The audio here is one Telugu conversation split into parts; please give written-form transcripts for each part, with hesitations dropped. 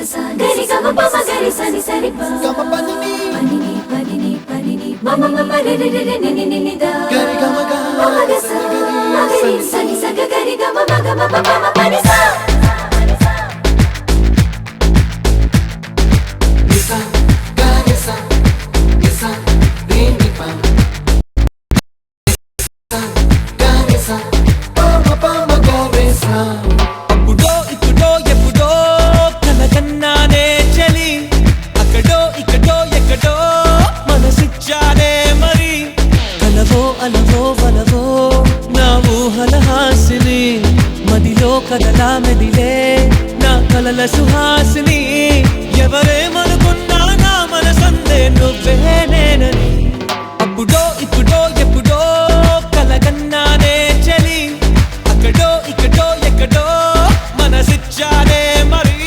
sa gari gama pama gari sa ni sa ni pa gama pani ni mama mama re re re re ni ni ni da gari gama ga pama ga sa gari sa ni sa gari gama gama pama pani sa nisa gari sa nisa re ni pa gari sa pama pama gari sa కదలా మెదిలే నా కలల సుహాసిని ఎవరేమనుకున్నా నా మనసందే నువ్వే నేనని అప్పుడో ఇప్పుడో ఎప్పుడో కలగన్నానే చలి అక్కడో ఇక్కడో ఎక్కడో మనసిచ్చానే మరి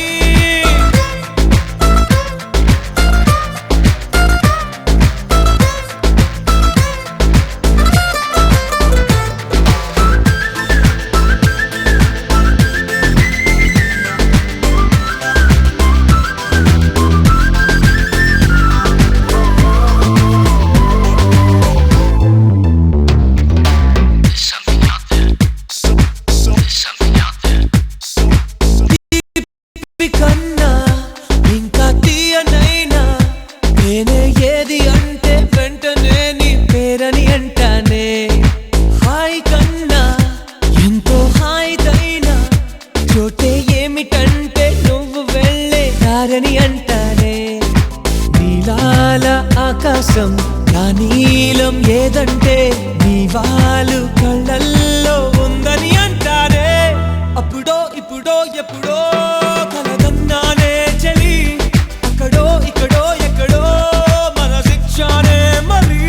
అంటానే నీలాల ఆకాశం నా నీలం ఏదంటే నీ వాళ్ళు కళ్ళల్లో ఉందని అంటానే అప్పుడో ఇప్పుడో ఎప్పుడో కలగన్నానే చలి అక్కడో ఇక్కడో ఎక్కడో మనసిచ్చానే మరి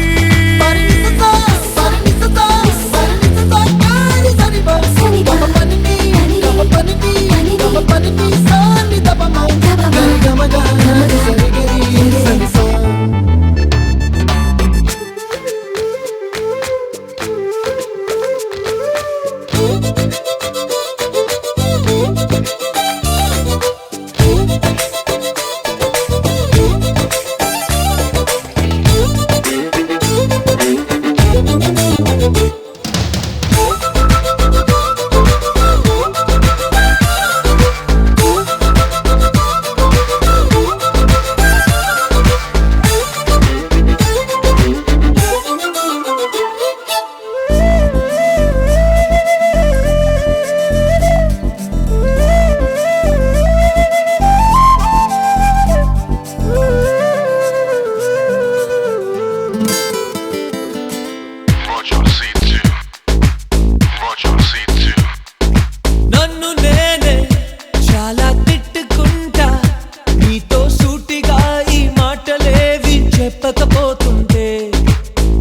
చెప్పకపోతుంటే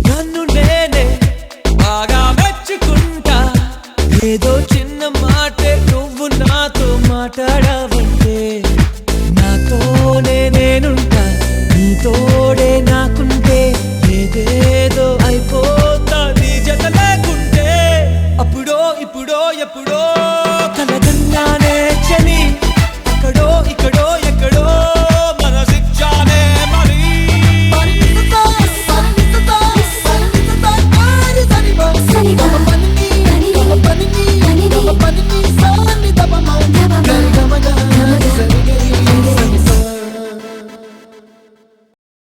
నన్ను నేనే బాగా మెచ్చుకుంటా ఏదో చిన్న మాటే నువ్వు నాతో మాట్లాడవంటే